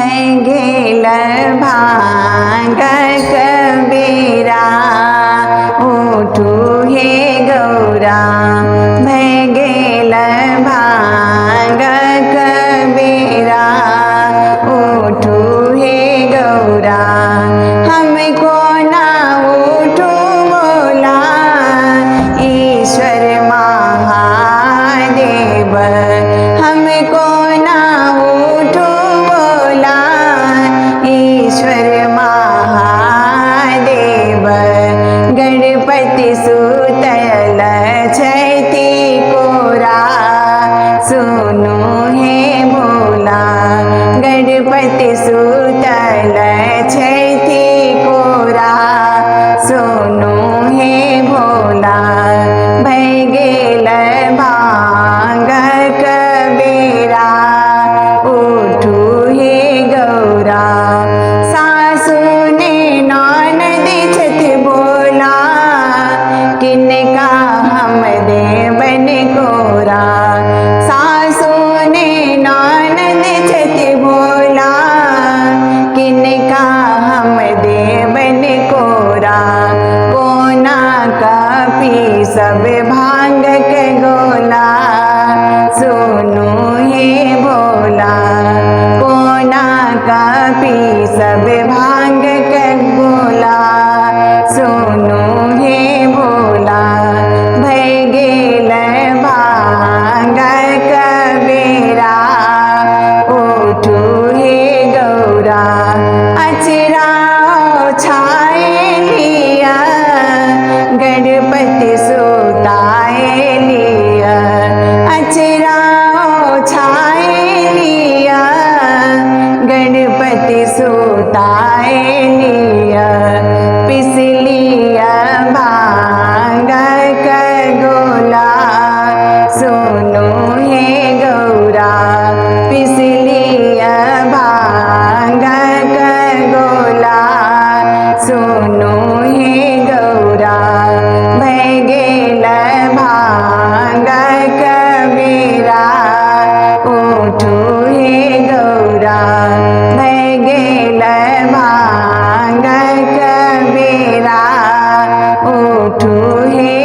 भय गेल भांग कबीरा उठू हे गौरा भय गेल भांग कबीरा उठू हे गौरा हमको ना उठू बोला ईश्वर महादेव हमको ना उठू बोला ईश्वर महादेव गणपति सुतल छठी कोरा सुनो हे भोला गणपति सुतल छठी कोरा सुनो हे भोला भय गेल भांग कबीरा उठू हे गौरा सासू ने ननद छठ बोला किनका हम देवन कोरा सासू ने ननद छठ बोला किनका हम देवन कोरा कोना का पी सब भांग के गोला सुनो हे भोला कोना का पी सब भांग के गोला सुनो हे भोला भय गेल भांग कबीरा उठू हे गौरा अचरा छाए लिया गणपति सुताए लिया अचरा छाए लिया गणपति सुताए लिया पिस लिया भांग का गोला सुनो हे गौरा पिस लिया भांग का गोला सुनो हे गौरा भय गेल भांग कबीरा उठू हे गौरा भय गेल भांग कबीरा उठू हे